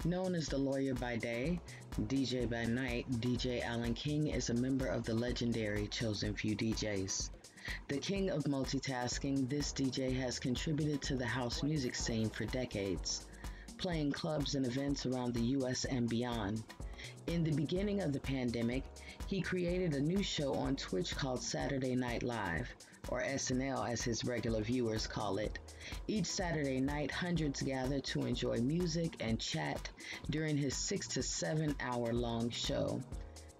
Known as the lawyer by day, DJ by night, DJ Allen King is a member of the legendary Chosen Few DJs. The king of multitasking, this DJ has contributed to the house music scene for decades, playing clubs and events around the US and beyond. In the beginning of the pandemic, he created a new show on Twitch called Saturday Night Live, or SNL as his regular viewers call it. Each Saturday night, hundreds gather to enjoy music and chat during his 6 to 7 hour long show.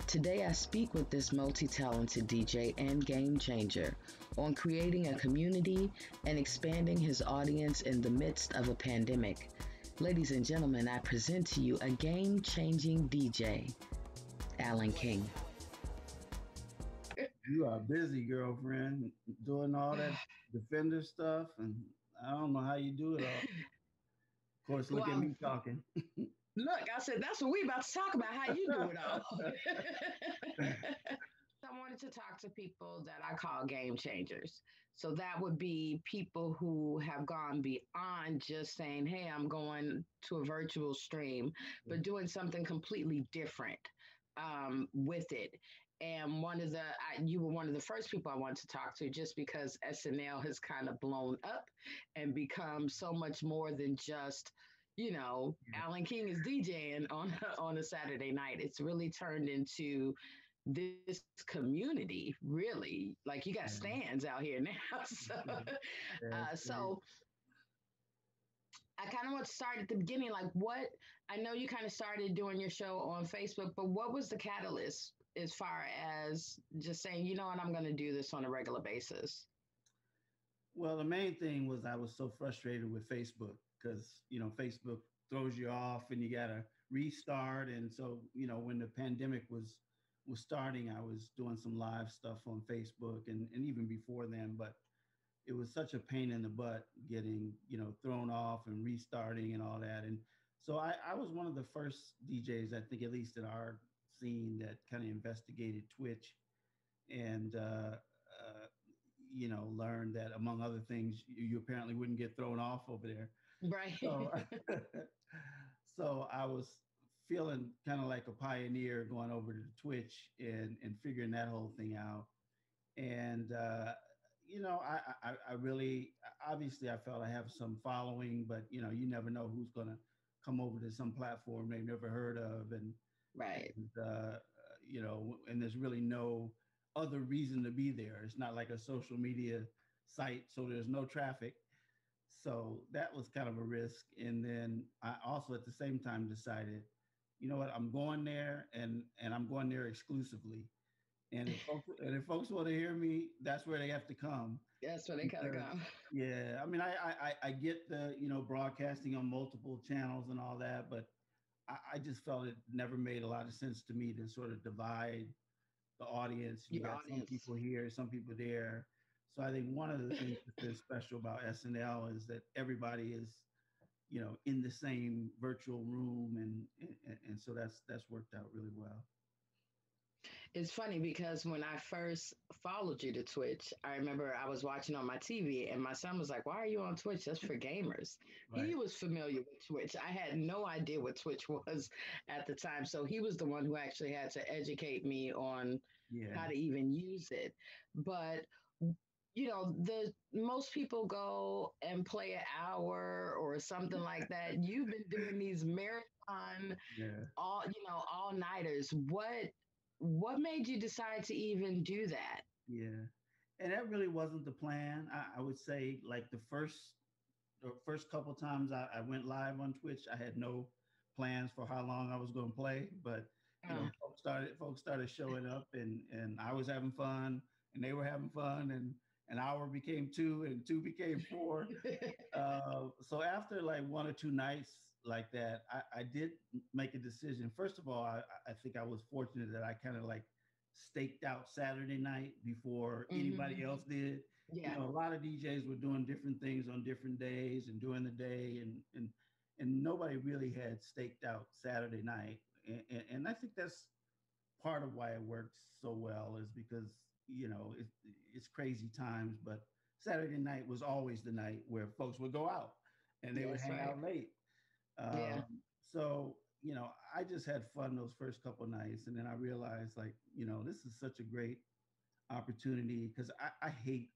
Today I speak with this multi-talented DJ and game changer on creating a community and expanding his audience in the midst of a pandemic. Ladies and gentlemen, I present to you a game-changing DJ, Allen King. You are busy, girlfriend, doing all that Defender stuff, and I don't know how you do it all. Of course, look at me talking. Look, I said, that's what we about to talk about, how you do it all. I wanted to talk to people that I call game changers. So that would be people who have gone beyond just saying, hey, I'm going to a virtual stream, but doing something completely different with it. And you were one of the first people I wanted to talk to just because SNL has kind of blown up and become so much more than just, Allen King is DJing on a Saturday night. It's really turned into this community, really. Like you got stands out here now. So I kind of want to start at the beginning. Like I know you kind of started doing your show on Facebook, but what was the catalyst as far as just saying, you know what, I'm going to do this on a regular basis? Well, the main thing was I was so frustrated with Facebook because, Facebook throws you off and you got to restart. And so, when the pandemic was starting, I was doing some live stuff on Facebook and even before then, but it was such a pain in the butt getting, thrown off and restarting and all that. And so I was one of the first DJs, I think, at least in our scene that kind of investigated Twitch and, learned that among other things, you apparently wouldn't get thrown off over there. Right. So I was feeling kind of like a pioneer going over to Twitch and figuring that whole thing out. And, I really, obviously I felt I have some following, but, you never know who's going to come over to some platform they've never heard of. And, right. And, and there's really no other reason to be there. It's not like a social media site, so there's no traffic. So that was kind of a risk. And then I also at the same time decided, you know what, I'm going there and I'm going there exclusively. And if folks want to hear me, that's where they have to come. That's where they gotta come. Yeah, I mean, I get the, broadcasting on multiple channels and all that, but I just felt it never made a lot of sense to me to sort of divide the audience. You got some people here, some people there. So I think one of the things that's special about SNL is that everybody is, in the same virtual room, and so that's worked out really well. It's funny because when I first followed you to Twitch, I remember I was watching on my TV and my son was like, why are you on Twitch? That's for gamers. Right. He was familiar with Twitch. I had no idea what Twitch was at the time. So he was the one who actually had to educate me on how to even use it. But most people go and play an hour or something like that. You've been doing these marathon, all nighters. What made you decide to even do that? Yeah, and that really wasn't the plan. I would say like the first couple of times I went live on Twitch, I had no plans for how long I was going to play, but folks started showing up and I was having fun and they were having fun and an hour became 2 and 2 became 4. So after like 1 or 2 nights like that, I did make a decision. First of all, I think I was fortunate that I kind of like staked out Saturday night before anybody else did. Yeah. A lot of DJs were doing different things on different days and during the day, and nobody really had staked out Saturday night. And I think that's part of why it works so well is because, it's crazy times, but Saturday night was always the night where folks would go out and they would hang out late. So, I just had fun those first couple nights. And then I realized, like, this is such a great opportunity because I hate,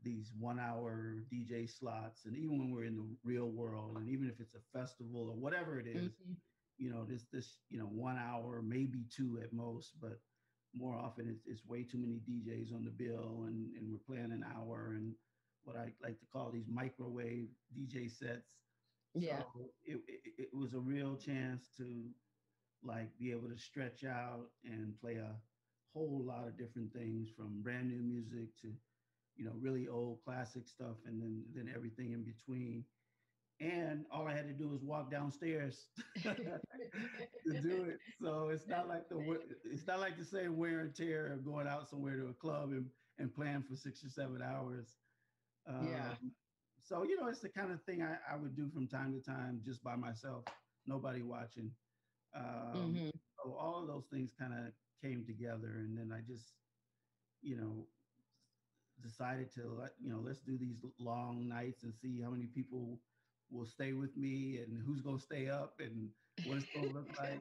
these 1 hour DJ slots. And even when we're in the real world, and even if it's a festival or whatever it is, Mhm. this 1 hour, maybe two at most, but more often it's way too many DJs on the bill, and we're playing an hour and what I like to call these microwave DJ sets. Yeah. So it was a real chance to like be able to stretch out and play a whole lot of different things from brand new music to really old classic stuff, and then everything in between. And all I had to do was walk downstairs to do it. So it's not like the same wear and tear of going out somewhere to a club and playing for 6 or 7 hours. Yeah. Um, so it's the kind of thing I would do from time to time just by myself, nobody watching. Um, Hmm. so all of those things kind of came together, and then I just you know decided to let's do these long nights and see how many people will stay with me and who's going to stay up and what it's going to look like,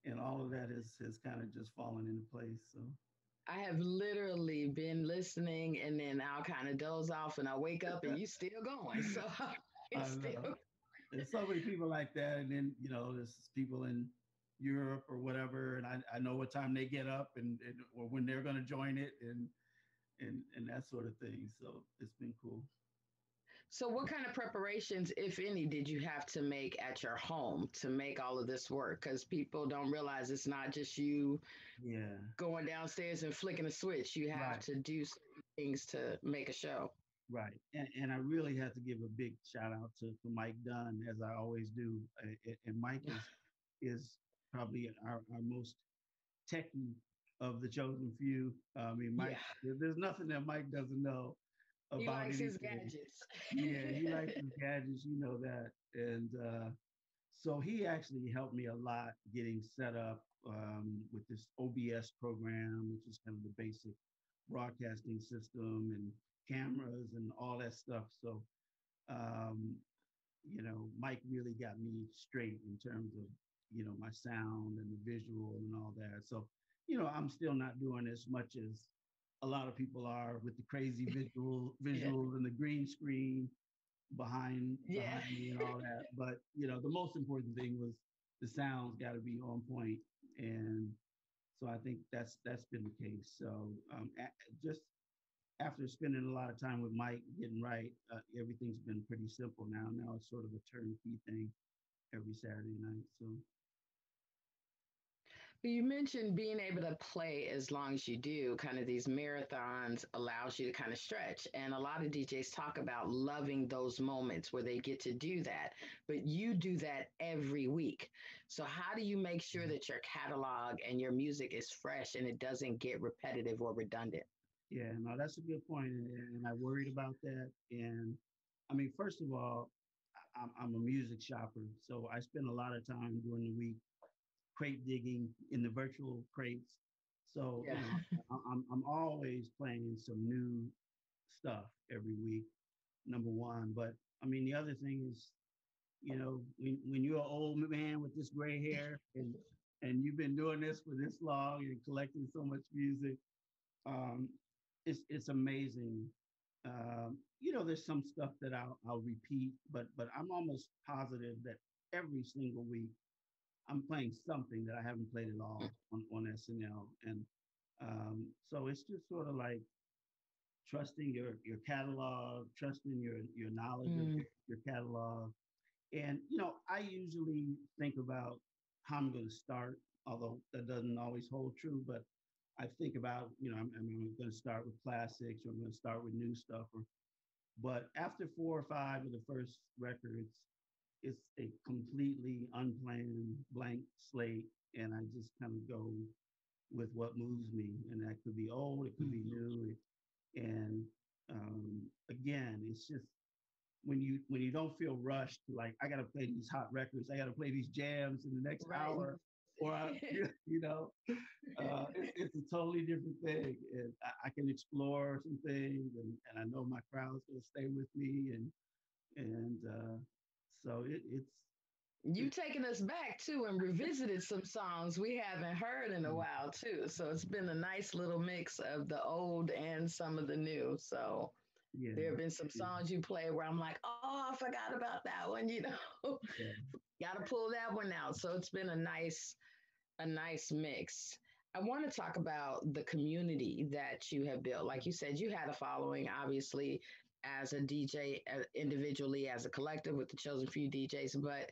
and all of that has kind of just fallen into place. So I have literally been listening and then I'll kind of doze off and I wake up and you still going. So I it's know still. there's so many people like that, and then there's people in Europe or whatever, and I know what time they get up, and or when they're going to join it, and that sort of thing. So it's been cool. So what kind of preparations, if any, did you have to make at your home to make all of this work? Because people don't realize it's not just you Yeah, going downstairs and flicking a switch. You have right. to do certain things to make a show. Right. And I really have to give a big shout out to Mike Dunn, as I always do. And Mike is probably our most techie of the chosen few. I mean, Yeah. Mike, there's nothing that Mike doesn't know He about likes his anything. gadgets. Yeah, he likes his gadgets, you know that. And so he actually helped me a lot getting set up with this OBS program, which is kind of the basic broadcasting system and cameras and all that stuff. So, um, Mike really got me straight in terms of, my sound and the visual and all that. So, I'm still not doing as much as a lot of people are with the crazy Yeah. visuals and the green screen Yeah. behind me and all that. But the most important thing was the sound's got to be on point, and so I think that's been the case. So just after spending a lot of time with Mike getting right, everything's been pretty simple now. Now it's sort of a turnkey thing every Saturday night. So You mentioned being able to play as long as you do, kind of these marathons allows you to kind of stretch. And a lot of DJs talk about loving those moments where they get to do that, but you do that every week. So, how do you make sure that your catalog and your music is fresh and it doesn't get repetitive or redundant? yeah, no, that's a good point, and I worried about that. And I mean, first of all, I'm a music shopper, so I spend a lot of time during the week crate digging in the virtual crates. So Yeah. I'm always playing some new stuff every week. Number one, but I mean the other thing is, when you're an old man with this gray hair and you've been doing this for this long and collecting so much music, um, it's amazing. There's some stuff that I'll repeat, but I'm almost positive that every single week I'm playing something that I haven't played at all on SNL. And so it's just sort of like trusting your catalog, trusting your knowledge of Mm, your catalog. And I usually think about how I'm going to start, although that doesn't always hold true. But I think about, I'm going to start with classics, or I'm going to start with new stuff. But after four or five of the first records, it's a completely unplanned blank slate, and I just kind of go with what moves me, and that could be old, it could be mm. new, and again, it's just when you don't feel rushed, like I got to play these hot records, I got to play these jams in the next Right. hour, or you know, it's a totally different thing, and I can explore some things, and I know my crowd's gonna stay with me, and so it's You taken us back too and revisited some songs we haven't heard in a while too. So it's been a nice little mix of the old and some of the new. So Yeah, there have been some songs you play where I'm like, oh, I forgot about that one, you know. yeah, Gotta pull that one out. So it's been a nice mix. I want to talk about the community that you have built. Like you said, you had a following, obviously, as a DJ, individually, as a collective with the Chosen Few DJs, but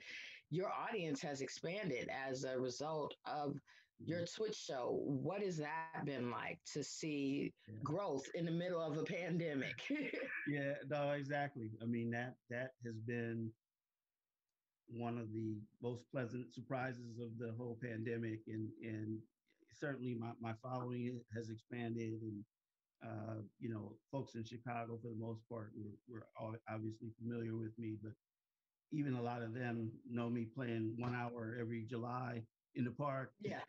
your audience has expanded as a result of yeah, your Twitch show. What has that been like to see yeah. growth in the middle of a pandemic? Yeah, no, exactly. I mean, that has been one of the most pleasant surprises of the whole pandemic, and certainly my following has expanded, and folks in Chicago for the most part were all obviously familiar with me, but even a lot of them know me playing 1 hour every July in the park. Yeah.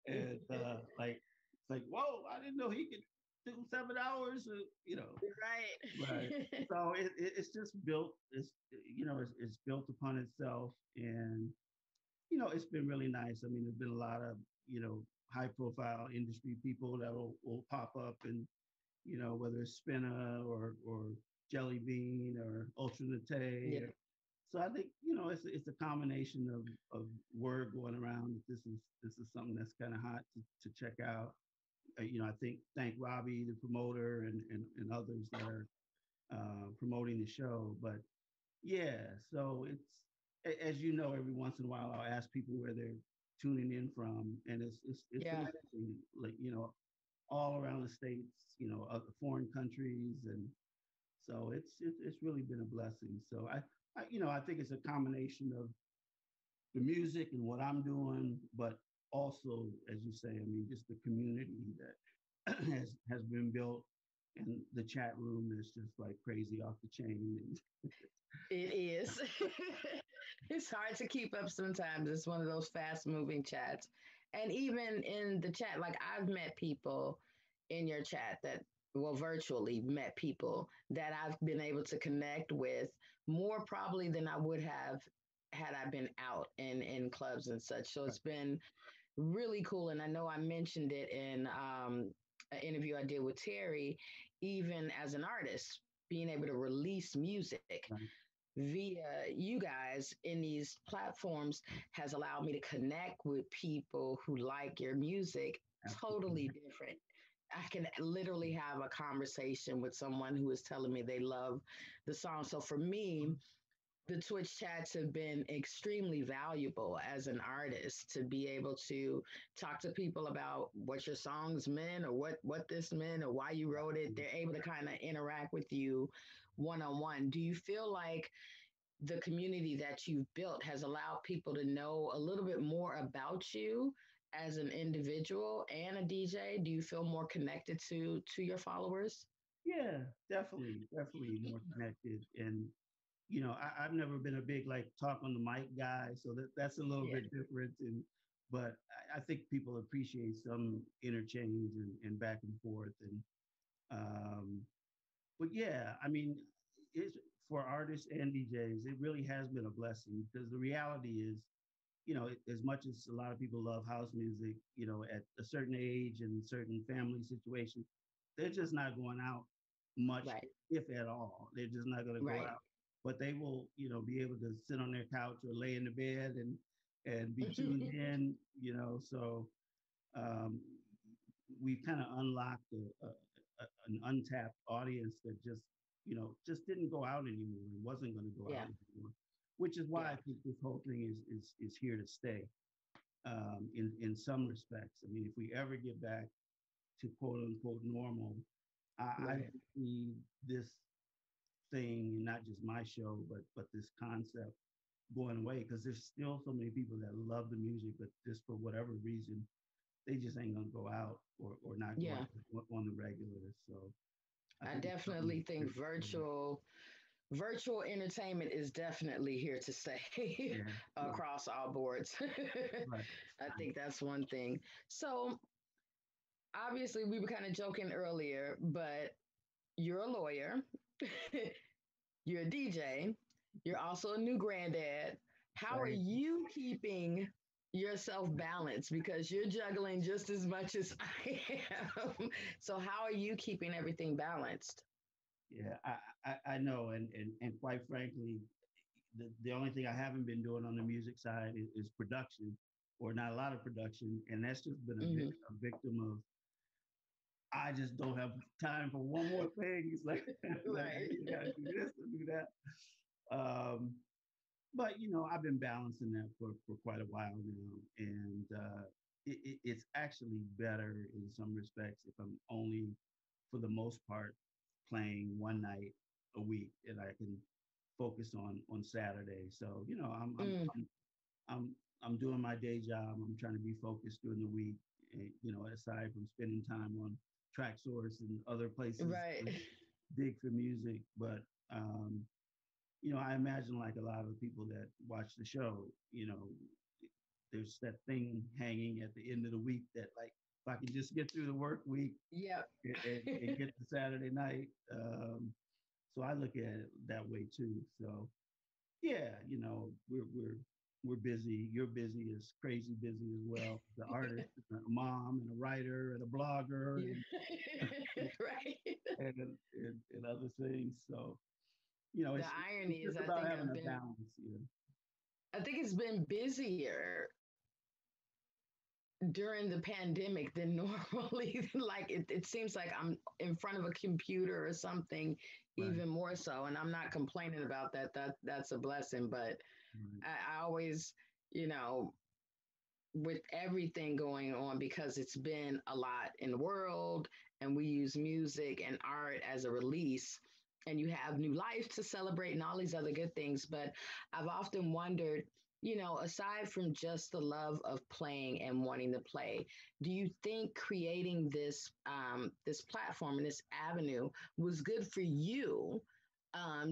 And like it's like, whoa, I didn't know he could do 7 hours, right. Right. So it's just built, it's built upon itself, and it's been really nice. I mean, there's been a lot of high profile industry people that will pop up, and whether it's Spinna or Jelly Bean or Ultra Nate. Yeah. So I think it's a combination of word going around that this is something that's kind of hot to check out. I think thank Robbie, the promoter, and others that are promoting the show. But yeah, so as you know, every once in a while I'll ask people where they're tuning in from, and it's Yeah. amazing, like all around the states, other foreign countries, and so it's really been a blessing. So I think it's a combination of the music and what I'm doing, but also, as you say, I mean, just the community that has been built, and the chat room is just like crazy off the chain. It is. It's hard to keep up sometimes. It's one of those fast moving chats. And even in the chat, like I've met people in your chat that, well, virtually met people that I've been able to connect with more probably than I would have had I been out in clubs and such. So it's been really cool. And I know I mentioned it in an interview I did with Terry, even as an artist, being able to release music Right. via you guys in these platforms has allowed me to connect with people who like your music totally Absolutely. different. I can literally have a conversation with someone who is telling me they love the song. So for me, the Twitch chats have been extremely valuable as an artist to be able to talk to people about what your songs meant or what this meant or why you wrote it. They're able to kind of interact with you one on one. Do you feel like the community that you've built has allowed people to know a little bit more about you as an individual and a DJ? Do you feel more connected to your followers? Yeah, definitely more connected. And I've never been a big like talk on the mic guy, so that's a little Yeah. bit different. And but I think people appreciate some interchange and back and forth. And um, but yeah, I mean, it's for artists and DJs, it really has been a blessing, because the reality is, as much as a lot of people love house music, at a certain age and certain family situations, they're just not going out much, Right. if at all. They're just not going to go Right. out, but they will, be able to sit on their couch or lay in the bed and be tuned in, So um, we've kind of unlocked an untapped audience that just didn't go out anymore and wasn't going to go Yeah. out anymore, which is why Yeah. I think this whole thing is here to stay, in some respects. I mean, if we ever get back to quote unquote normal, I Right. don't see this thing, and not just my show, but this concept going away, because there's still so many people that love the music, but just for whatever reason, they just ain't gonna go out, or not go Yeah. out on the regular. So I I think it's something definitely think virtual entertainment is definitely here to stay yeah, yeah, across all boards. right, I think that's one thing. So obviously we were kind of joking earlier, but you're a lawyer, you're a DJ, you're also a new granddad. How are Right. you keeping yourself balanced? Because you're juggling just as much as I am. So, how are you keeping everything balanced? Yeah, I know, and quite frankly, the only thing I haven't been doing on the music side is production, or not a lot of production, and that's just been Hmm. a victim of I just don't have time for one more thing. It's like like I Right. either got to do this or do that. Um, but I've been balancing that for quite a while now, and it's actually better in some respects if I'm only, for the most part, playing one night a week, and I can focus on Saturday. So Mm, I'm I'm doing my day job. I'm trying to be focused during the week, aside from spending time on Track Source and other places right. to dig for music. But um, I imagine like a lot of the people that watch the show, there's that thing hanging at the end of the week that like if I can just get through the work week Yep. and get to Saturday night. So I look at it that way too. So yeah, we're busy. You're busy, as crazy busy as well. The artist, a mom, and a writer, and a blogger, Yeah. Right. and other things. So The it's irony is, just I about think having I've a been, balance. I think it's been busier during the pandemic than normally. Like it seems like I'm in front of a computer or something, Right, even more so. And I'm not complaining about that. That's a blessing. But right, I always, you know, with everything going on, because it's been a lot in the world, and we use music and art as a release, and you have new life to celebrate and all these other good things. But I've often wondered, aside from just the love of playing and wanting to play, do you think creating this platform and this avenue was good for you,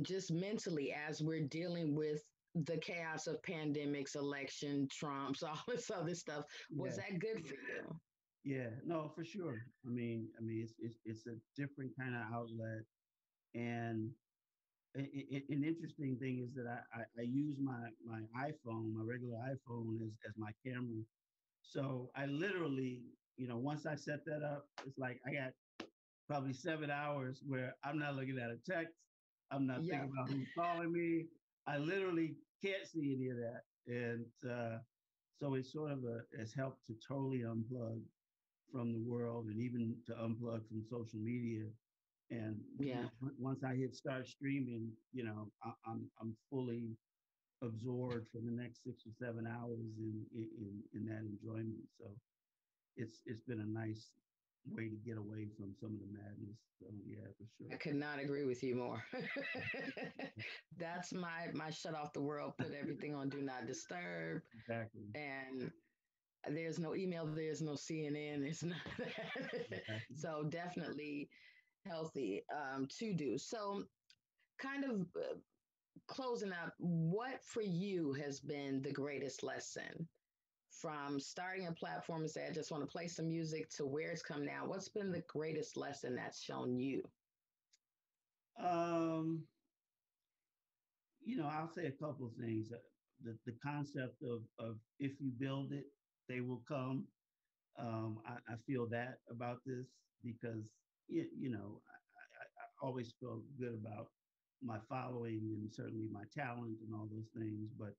just mentally, as we're dealing with the chaos of pandemics, election, Trumps, all this other stuff? Was yeah, that good for you? yeah. No, for sure. It's a different kind of outlet, and an interesting thing is that I use my iPhone, my regular iPhone, as my camera. So I literally, once I set that up, it's like I got probably 7 hours where I'm not looking at a text. I'm not Yeah. thinking about who's calling me. I literally can't see any of that. And so it's sort of it's helped to totally unplug from the world and even to unplug from social media. And Yeah. once I hit start streaming, I'm fully absorbed for the next 6 or 7 hours in that enjoyment. So it's been a nice way to get away from some of the madness. So yeah, for I sure. could not agree with you more. That's my shut off the world, put everything on do not disturb, Exactly. and there's no email, there's no CNN, there's not that. Exactly. So definitely healthy to do. So kind of closing up, what for you has been the greatest lesson from starting a platform and say, I just want to play some music, to where it's come now? What's been the greatest lesson that's shown you? Um, I'll say a couple of things. The concept of if you build it, they will come. I feel that about this because I always felt good about my following and certainly my talent and all those things. But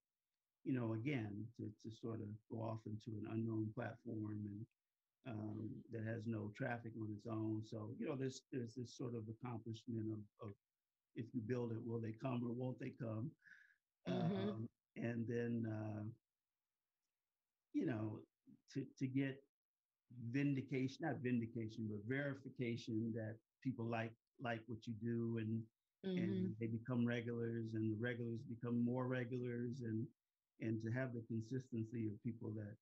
again, to sort of go off into an unknown platform and that has no traffic on its own. So there's this sort of accomplishment of if you build it, will they come or won't they come? Mm-hmm. And then you know to get vindication, not vindication, but verification that people like what you do, and Mm-hmm. they become regulars, and the regulars become more regulars, and to have the consistency of people that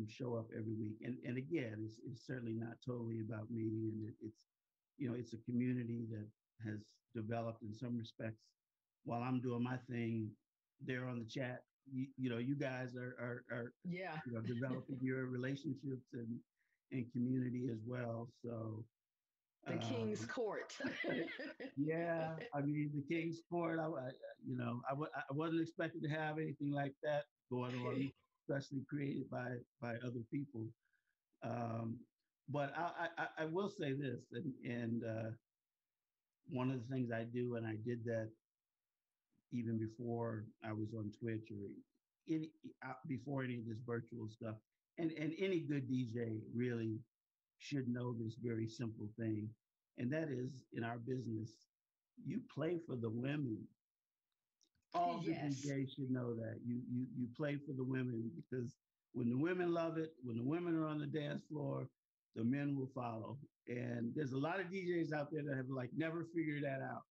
show up every week. And again, it's certainly not totally about me, and it's a community that has developed in some respects. While I'm doing my thing, they're on the chat. You guys are Yeah. developing your relationships and community as well. So The King's Um, Court. yeah, I mean the King's Court. I wasn't expecting to have anything like that going on, especially created by other people. Um, but I will say this, and one of the things I do, and I did that even before I was on Twitch or any before any of this virtual stuff. And any good DJ really should know this very simple thing, and that is in our business, you play for the women. All good Yes. DJs should know that you play for the women because when the women love it, when the women are on the dance floor, the men will follow. And there's a lot of DJs out there that have like never figured that out,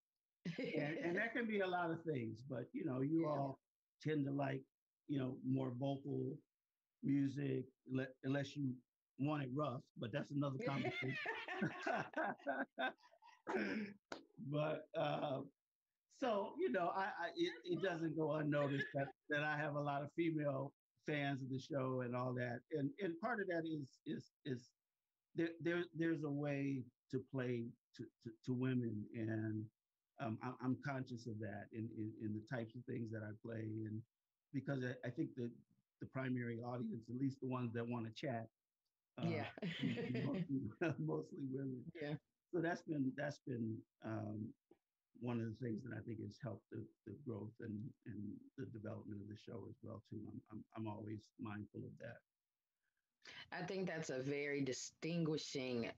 and that can be a lot of things. But you Yeah. all tend to like more vocal music, unless you want it rough. But that's another conversation. but so it doesn't go unnoticed that I have a lot of female fans of the show and all that, and part of that is there's a way to play to women, and I'm conscious of that in the types of things that I play, and because I think the primary audience, at least the ones that want to chat, uh, Yeah. mostly, mostly women. Yeah. So that's been one of the things that I think has helped the growth and the development of the show as well too. I'm always mindful of that. I think that's a very distinguishing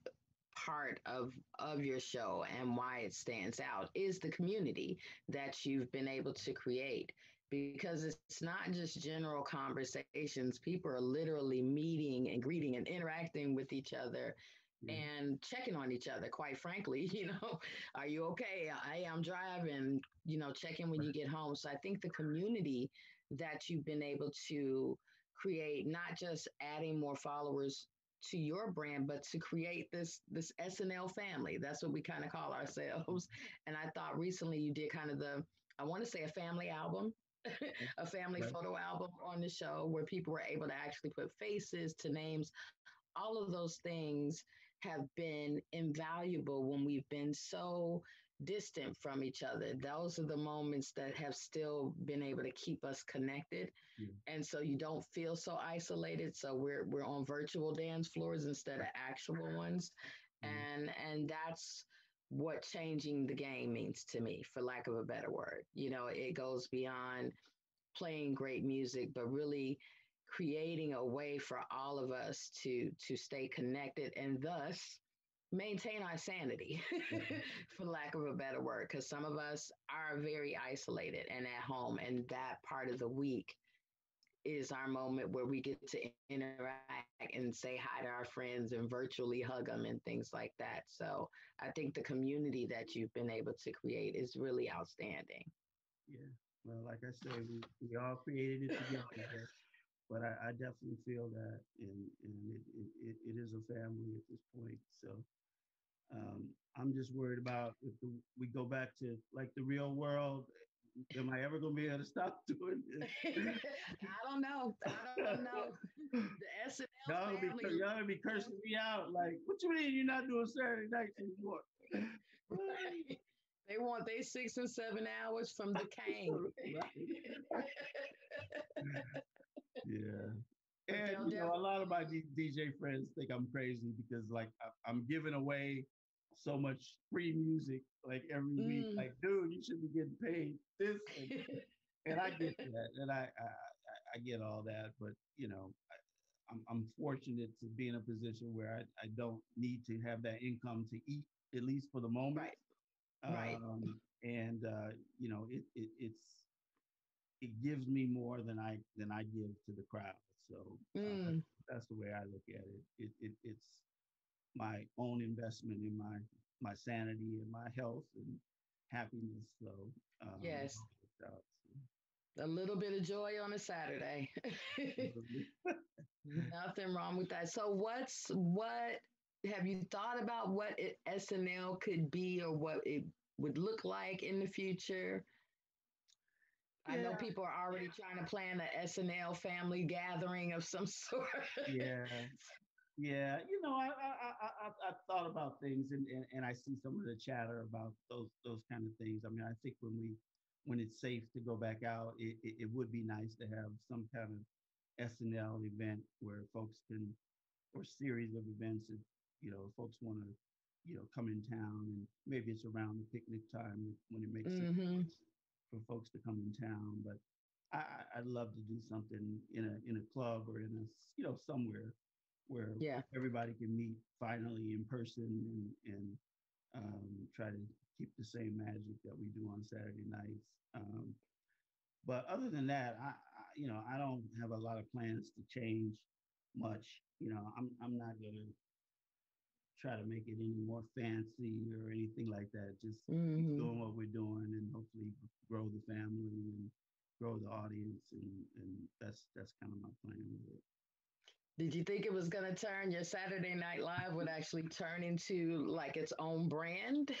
part of your show, and why it stands out is the community that you've been able to create, because it's not just general conversations. People are literally meeting and greeting and interacting with each other Yeah. and checking on each other, quite frankly. Are you okay? Hey, I'm driving. Check in when Right. you get home. So I think the community that you've been able to create, not just adding more followers to your brand, but to create this SNL family. That's what we kind of call ourselves. And I thought recently you did kind of I want to say a family album, a family Right. photo album on the show, where people were able to actually put faces to names. All of those things have been invaluable when we've been so distant from each other. Those are the moments that have still been able to keep us connected, Yeah. and so you don't feel so isolated. So we're on virtual dance floors instead of actual ones, Yeah. and that's what changing the game means to me, for lack of a better word. It goes beyond playing great music, but really creating a way for all of us to stay connected, and thus maintain our sanity, Right. for lack of a better word, because some of us are very isolated and at home, and that part of the week is our moment where we get to interact and say hi to our friends and virtually hug them and things like that. So I think the community that you've been able to create is really outstanding. Yeah. Well, like I say, we all created it together, but I definitely feel that, and it is a family at this point. So I'm just worried about if we go back to like the real world. Am I ever going to be able to stop doing this? I don't know. I don't know. The SNL family. Y'all gonna be cursing me out. Like, what you mean you're not doing Saturday nights anymore? Right. They want their 6 and 7 hours from the king. Right. Yeah. But And they'll a lot of my DJ friends think I'm crazy because like I'm giving away so much free music like every week. definitely. Like, dude, you should be getting paid this, and I get that, and I get all that, but I'm fortunate to be in a position where I don't need to have that income to eat, at least for the moment. Right. Right. And it gives me more than I give to the crowd. So Mm. that's the way I look at it. It's my own investment in my sanity and my health and happiness. So Yes. so, A little bit of joy on a Saturday. Nothing wrong with that. So what have you thought about what SNL could be, or what it would look like in the future? I know yeah, people are already trying to plan an SNL family gathering of some sort. yeah. Yeah, I thought about things, and I see some of the chatter about those kind of things. I mean, I think when it's safe to go back out, it would be nice to have some kind of SNL event where folks can, or series of events that folks want to come in town, and maybe it's around the picnic time when it makes sense Mm-hmm. for folks to come in town. But I'd love to do something in a club or in a somewhere where Yeah. everybody can meet finally in person, and try to keep the same magic that we do on Saturday nights. But other than that, I don't have a lot of plans to change much. I'm not gonna try to make it any more fancy or anything like that. Just keep Mm-hmm. doing what we're doing, and hopefully grow the family and grow the audience, and that's kind of my plan with it. Did you think it was going to turn your Saturday Night Live would actually turn into like its own brand?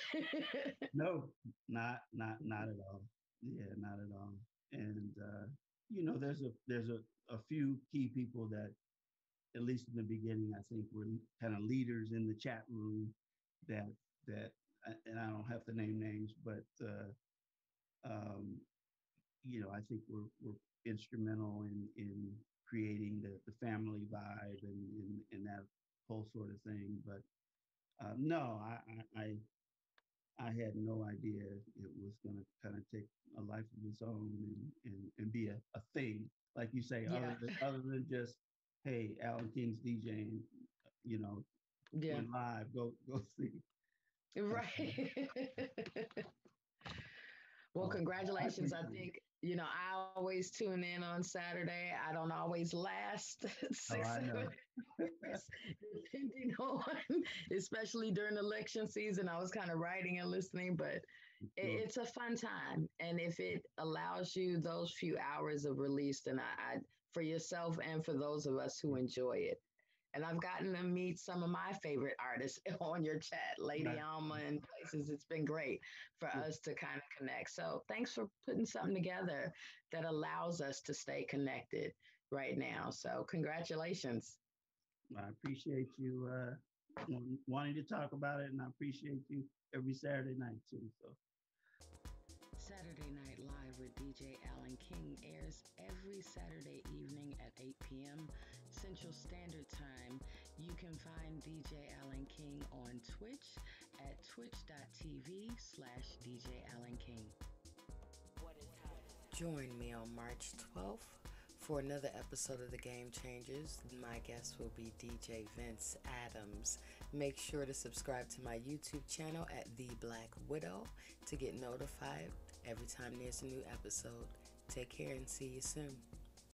No, not at all. Yeah, not at all. And there's a few key people that, at least in the beginning, I think were kind of leaders in the chat room that that and I don't have to name names, but um, I think we're instrumental in creating the family vibe and that whole sort of thing. But no, I had no idea it was going to kind of take a life of its own, and be a thing, like you say, Yeah. other than just, hey, Alan King's DJing, you know, Yeah. went live, go see. Uh, Right. Well, so I congratulations. I appreciate it. think, I always tune in on Saturday. I don't always last Oh, six, I seven know. hours, depending on, especially during election season. I was kind of writing and listening, but Sure. it's a fun time. And if it allows you those few hours of release, then for yourself and for those of us who enjoy it. And I've gotten to meet some of my favorite artists on your chat, Lady Right. Alma and places. It's been great for Sure. us to kind of connect. So thanks for putting something together that allows us to stay connected right now. So congratulations. I appreciate you wanting to talk about it, and I appreciate you every Saturday night too. So, Saturday Night Live with DJ Alan King airs every Saturday evening at 8 p.m. Central Standard Time. You can find DJ Alan King on Twitch at twitch.tv/DJ Alan King. Join me on March 12th for another episode of The Game Changers. My guest will be DJ Vince Adams. Make sure to subscribe to my YouTube channel at The Black Widow to get notified every time there's a new episode. Take care and see you soon.